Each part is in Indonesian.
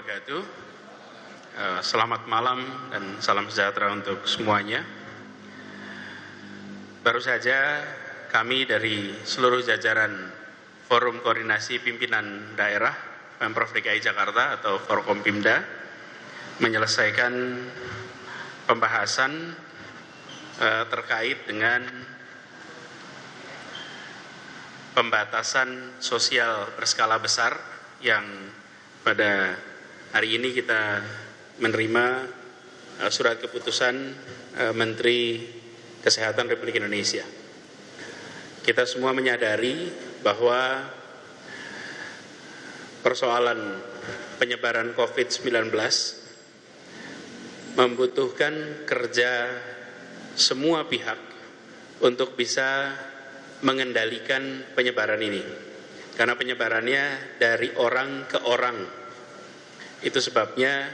wabarakatuh. Selamat malam dan salam sejahtera untuk semuanya. Baru saja kami dari seluruh jajaran Forum Koordinasi Pimpinan Daerah Pemprov DKI Jakarta atau Forkompimda menyelesaikan pembahasan terkait dengan pembatasan sosial berskala besar yang pada hari ini kita menerima surat keputusan Menteri Kesehatan Republik Indonesia. Kita semua menyadari bahwa persoalan penyebaran COVID-19 membutuhkan kerja semua pihak untuk bisa mengendalikan penyebaran ini. Karena penyebarannya dari orang ke orang. Itu sebabnya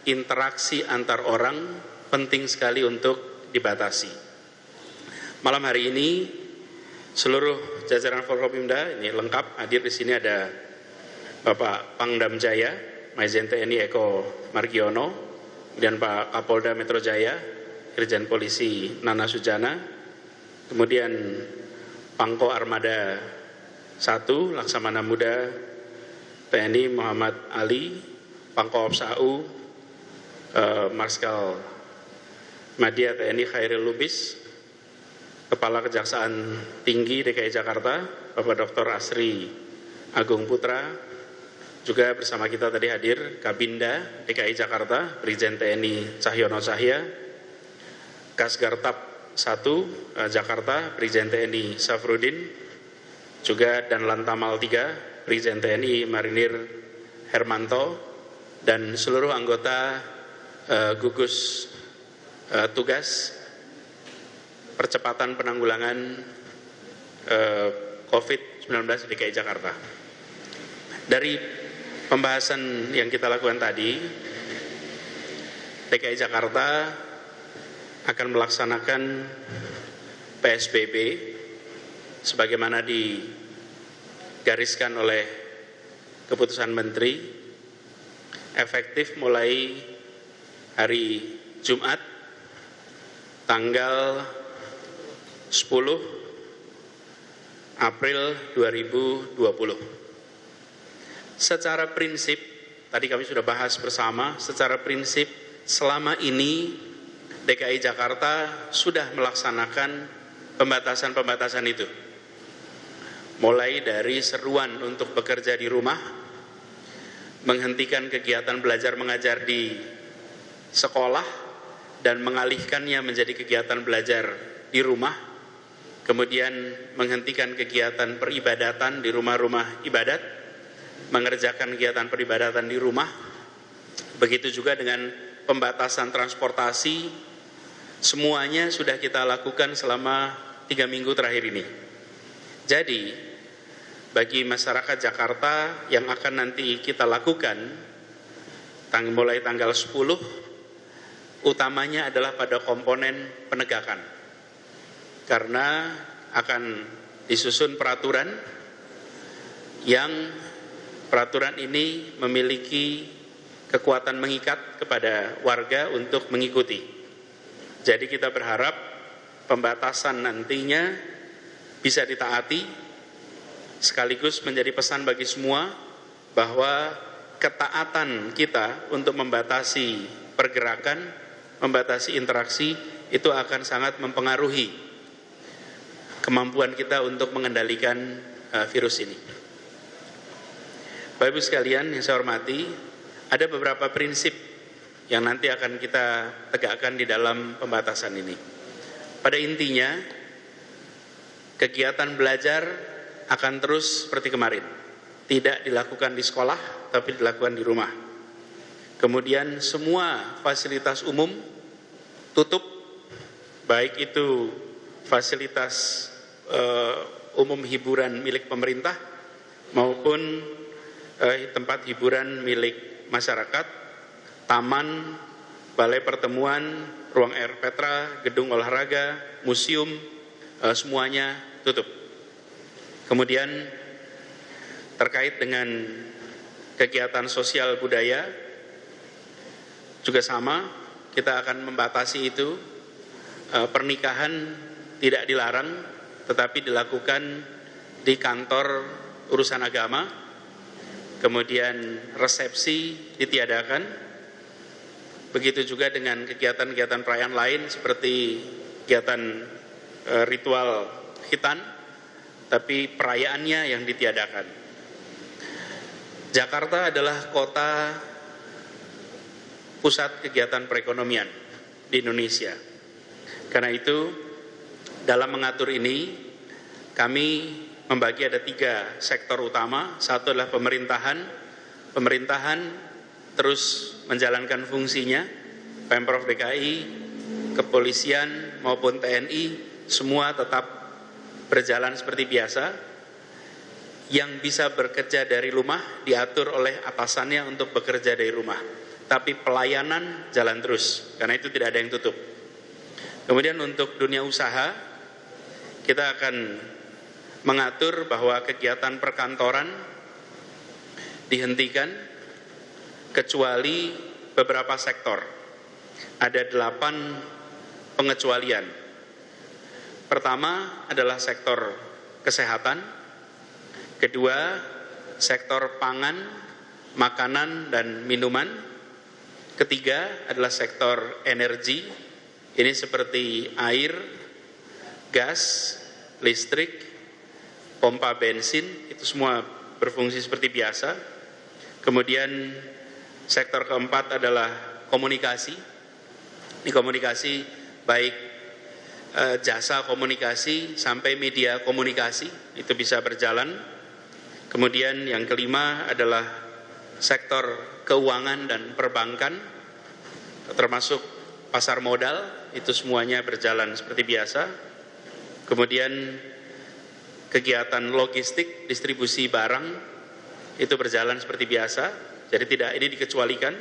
interaksi antar orang penting sekali untuk dibatasi. Malam hari ini seluruh jajaran Forkompimda ini lengkap hadir di sini, ada Bapak Pangdam Jaya, Majen TNI Eko Margiono, kemudian Pak Kapolda Metro Jaya, Irjen Polisi Nana Sujana, kemudian Pangko Armada 1, Laksamana Muda TNI Muhammad Ali, Pangko Opsau Marskal Madya TNI Khairil Lubis, Kepala Kejaksaan Tinggi DKI Jakarta Bapak Dr. Asri Agung Putra, juga bersama kita tadi hadir Kabinda DKI Jakarta Brigjen TNI Cahyono Cahya, Kasgartap 1 Jakarta Brigjen TNI Safrudin, juga dan Lantamal 3 Brigjen TNI Marinir Hermanto, dan seluruh anggota gugus tugas percepatan penanggulangan COVID-19 di DKI Jakarta. Dari pembahasan yang kita lakukan tadi, DKI Jakarta akan melaksanakan PSBB sebagaimana digariskan oleh keputusan Menteri, efektif mulai hari Jumat tanggal 10 April 2020. Secara prinsip, tadi kami sudah bahas bersama, secara prinsip selama ini DKI Jakarta sudah melaksanakan pembatasan-pembatasan itu. Mulai dari seruan untuk bekerja di rumah, menghentikan kegiatan belajar mengajar di sekolah dan mengalihkannya menjadi kegiatan belajar di rumah, kemudian menghentikan kegiatan peribadatan di rumah-rumah ibadat, mengerjakan kegiatan peribadatan di rumah. Begitu juga dengan pembatasan transportasi, semuanya sudah kita lakukan selama 3 minggu terakhir ini. Jadi bagi masyarakat Jakarta yang akan nanti kita lakukan mulai tanggal 10, utamanya adalah pada komponen penegakan. Karena akan disusun peraturan yang peraturan ini memiliki kekuatan mengikat kepada warga untuk mengikuti. Jadi kita berharap pembatasan nantinya bisa ditaati, sekaligus menjadi pesan bagi semua bahwa ketaatan kita untuk membatasi pergerakan, membatasi interaksi itu akan sangat mempengaruhi kemampuan kita untuk mengendalikan virus ini. Bapak Ibu sekalian yang saya hormati, ada beberapa prinsip yang nanti akan kita tegakkan di dalam pembatasan ini. Pada intinya, kegiatan belajar akan terus seperti kemarin, tidak dilakukan di sekolah tapi dilakukan di rumah. Kemudian semua fasilitas umum tutup, baik itu fasilitas umum hiburan milik pemerintah maupun tempat hiburan milik masyarakat, taman, balai pertemuan, ruang air Petra, gedung olahraga, museum, semuanya tutup. Kemudian terkait dengan kegiatan sosial budaya, juga sama, kita akan membatasi itu. Pernikahan tidak dilarang, tetapi dilakukan di kantor urusan agama. Kemudian resepsi ditiadakan. Begitu juga dengan kegiatan-kegiatan perayaan lain seperti kegiatan ritual khitan, tapi perayaannya yang ditiadakan. Jakarta adalah kota pusat kegiatan perekonomian di Indonesia. Karena itu, dalam mengatur ini, kami membagi ada 3 sektor utama. Satu adalah pemerintahan. Pemerintahan terus menjalankan fungsinya. Pemprov DKI, kepolisian maupun TNI, semua tetap berjalan seperti biasa. Yang bisa bekerja dari rumah diatur oleh atasannya untuk bekerja dari rumah. Tapi pelayanan jalan terus, karena itu tidak ada yang tutup. Kemudian untuk dunia usaha, kita akan mengatur bahwa kegiatan perkantoran dihentikan kecuali beberapa sektor. Ada 8 pengecualian. Pertama adalah sektor kesehatan. Kedua, sektor pangan, makanan, dan minuman. Ketiga adalah sektor energi. Ini seperti air, gas, listrik, pompa bensin, itu semua berfungsi seperti biasa. Kemudian sektor keempat adalah komunikasi. Ini komunikasi baik jasa komunikasi sampai media komunikasi, itu bisa berjalan. Kemudian yang kelima adalah sektor keuangan dan perbankan, termasuk pasar modal, itu semuanya berjalan seperti biasa. Kemudian kegiatan logistik, distribusi barang, itu berjalan seperti biasa, jadi tidak ini dikecualikan.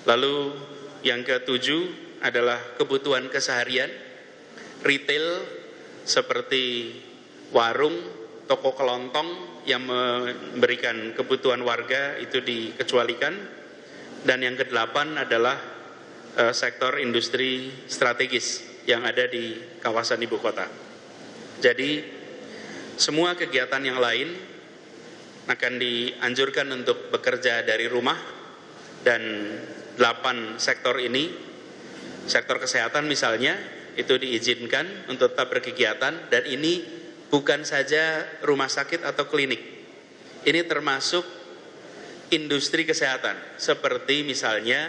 Lalu yang ketujuh adalah kebutuhan keseharian, retail seperti warung, toko kelontong yang memberikan kebutuhan warga itu dikecualikan. Dan yang ke-8 adalah sektor industri strategis yang ada di kawasan ibu kota. Jadi semua kegiatan yang lain akan dianjurkan untuk bekerja dari rumah. Dan 8 sektor ini, sektor kesehatan misalnya, itu diizinkan untuk tetap berkegiatan. Dan ini bukan saja rumah sakit atau klinik. Ini termasuk industri kesehatan. Seperti misalnya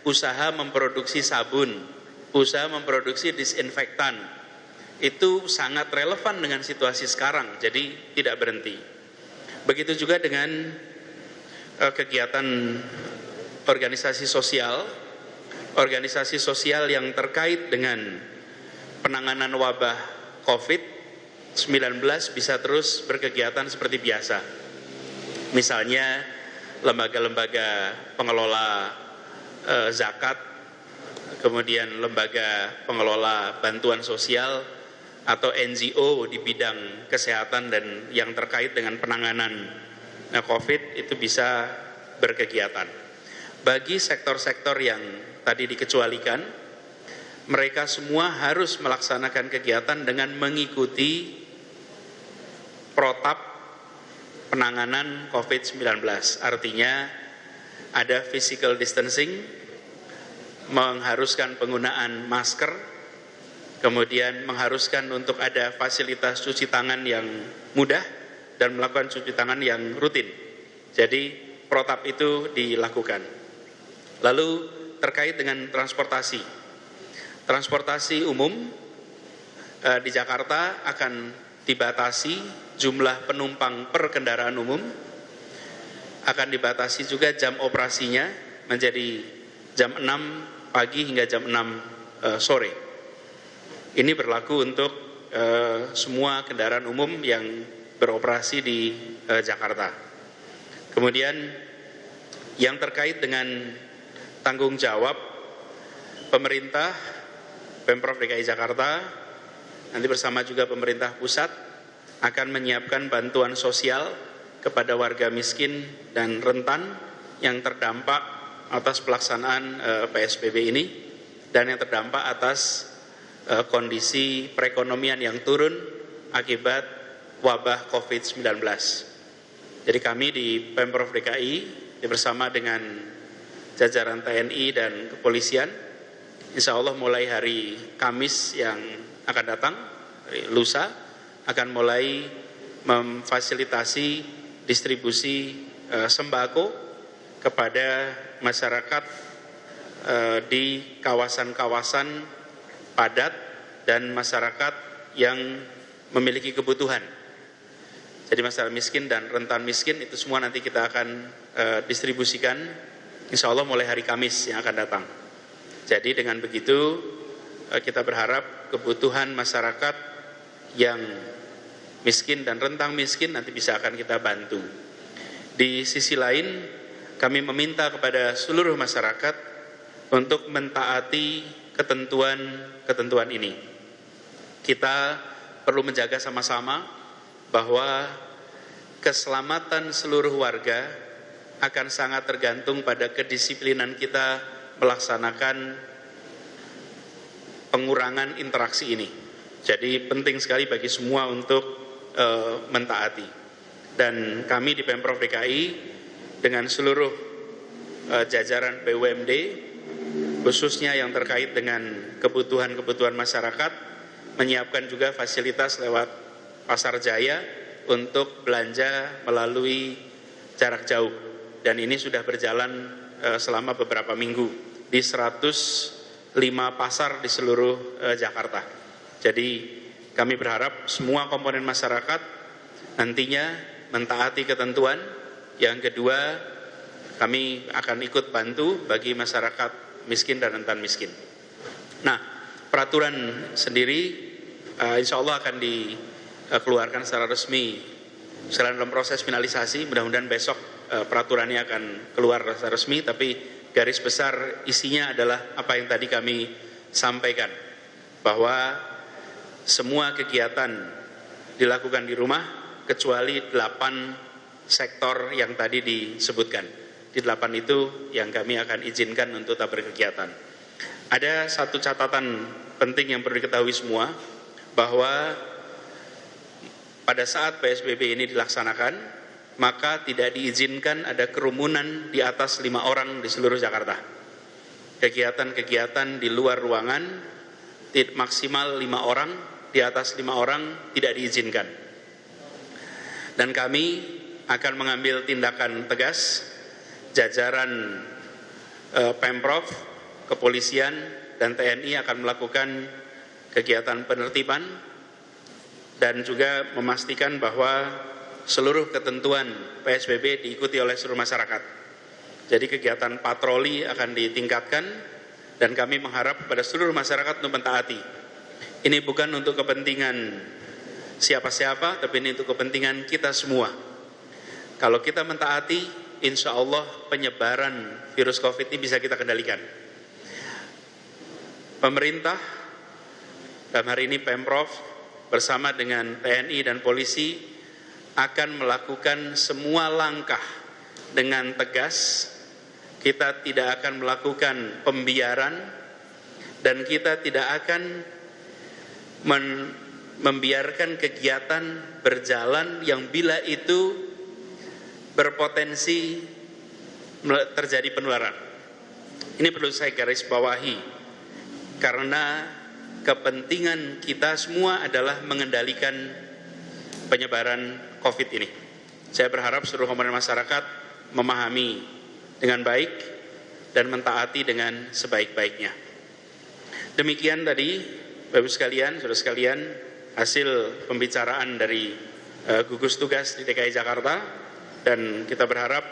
usaha memproduksi sabun, usaha memproduksi disinfektan. Itu sangat relevan dengan situasi sekarang, jadi tidak berhenti. Begitu juga dengan kegiatan organisasi sosial. Organisasi sosial yang terkait dengan penanganan wabah COVID-19 bisa terus berkegiatan seperti biasa. Misalnya lembaga-lembaga pengelola zakat, kemudian lembaga pengelola bantuan sosial atau NGO di bidang kesehatan dan yang terkait dengan penanganan COVID itu bisa berkegiatan. Bagi sektor-sektor yang tadi dikecualikan, mereka semua harus melaksanakan kegiatan dengan mengikuti protap penanganan COVID-19. Artinya ada physical distancing, mengharuskan penggunaan masker, kemudian mengharuskan untuk ada fasilitas cuci tangan yang mudah dan melakukan cuci tangan yang rutin. Jadi protap itu dilakukan. Lalu terkait dengan transportasi. Transportasi umum di Jakarta akan dibatasi jumlah penumpang per kendaraan umum, akan dibatasi juga jam operasinya menjadi jam 6 pagi hingga jam 6 sore. Ini berlaku untuk semua kendaraan umum yang beroperasi di Jakarta. Kemudian yang terkait dengan tanggung jawab pemerintah, Pemprov DKI Jakarta nanti bersama juga pemerintah pusat akan menyiapkan bantuan sosial kepada warga miskin dan rentan yang terdampak atas pelaksanaan PSBB ini dan yang terdampak atas kondisi perekonomian yang turun akibat wabah COVID-19. Jadi kami di Pemprov DKI bersama dengan jajaran TNI dan kepolisian, insya Allah mulai hari Kamis yang akan datang, lusa, akan mulai memfasilitasi distribusi sembako kepada masyarakat di kawasan-kawasan padat dan masyarakat yang memiliki kebutuhan. Jadi masyarakat miskin dan rentan miskin itu semua nanti kita akan distribusikan insya Allah mulai hari Kamis yang akan datang. Jadi dengan begitu kita berharap kebutuhan masyarakat yang miskin dan rentang miskin nanti bisa akan kita bantu. Di sisi lain kami meminta kepada seluruh masyarakat untuk mentaati ketentuan ini. Kita perlu menjaga sama-sama bahwa keselamatan seluruh warga akan sangat tergantung pada kedisiplinan kita melaksanakan pengurangan interaksi ini. Jadi penting sekali bagi semua untuk mentaati. Dan kami di Pemprov DKI dengan seluruh jajaran BUMD, khususnya yang terkait dengan kebutuhan-kebutuhan masyarakat, menyiapkan juga fasilitas lewat Pasar Jaya untuk belanja melalui jarak jauh. Dan ini sudah berjalan selama beberapa minggu di 105 pasar di seluruh Jakarta. Jadi kami berharap semua komponen masyarakat nantinya mentaati ketentuan. Yang kedua, kami akan ikut bantu bagi masyarakat miskin dan rentan miskin. Nah, peraturan sendiri insya Allah akan dikeluarkan secara resmi setelah dalam proses finalisasi. Mudah-mudahan besok peraturannya akan keluar secara resmi, tapi garis besar isinya adalah apa yang tadi kami sampaikan, bahwa semua kegiatan dilakukan di rumah kecuali 8 sektor yang tadi disebutkan. Di 8 itu yang kami akan izinkan untuk tetap berkegiatan. Ada satu catatan penting yang perlu diketahui semua, bahwa pada saat PSBB ini dilaksanakan, maka tidak diizinkan ada kerumunan di atas 5 orang di seluruh Jakarta. Kegiatan-kegiatan di luar ruangan maksimal 5 orang, di atas 5 orang tidak diizinkan. Dan kami akan mengambil tindakan tegas, jajaran Pemprov, kepolisian, dan TNI akan melakukan kegiatan penertiban dan juga memastikan bahwa seluruh ketentuan PSBB diikuti oleh seluruh masyarakat. Jadi kegiatan patroli akan ditingkatkan dan kami mengharap kepada seluruh masyarakat untuk mentaati. Ini bukan untuk kepentingan siapa-siapa, tapi ini untuk kepentingan kita semua. Kalau kita mentaati, insya Allah penyebaran virus COVID ini bisa kita kendalikan. Pemerintah, dalam hari ini Pemprov bersama dengan TNI dan polisi akan melakukan semua langkah dengan tegas. Kita tidak akan melakukan pembiaran dan kita tidak akan membiarkan kegiatan berjalan yang bila itu berpotensi terjadi penularan. Ini perlu saya garis bawahi, karena kepentingan kita semua adalah mengendalikan penyebaran COVID ini. Saya berharap seluruh komponen masyarakat memahami dengan baik dan mentaati dengan sebaik-baiknya. Demikian tadi, Bapak-Ibu sekalian, saudara sekalian, hasil pembicaraan dari gugus tugas di DKI Jakarta. Dan kita berharap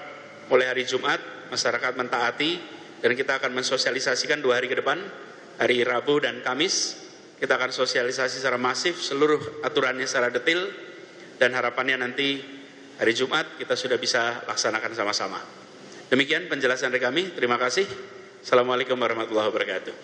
mulai hari Jumat masyarakat mentaati, dan kita akan mensosialisasikan 2 hari ke depan, hari Rabu dan Kamis. Kita akan sosialisasi secara masif seluruh aturannya secara detail, dan harapannya nanti hari Jumat kita sudah bisa laksanakan sama-sama. Demikian penjelasan dari kami. Terima kasih. Assalamualaikum warahmatullahi wabarakatuh.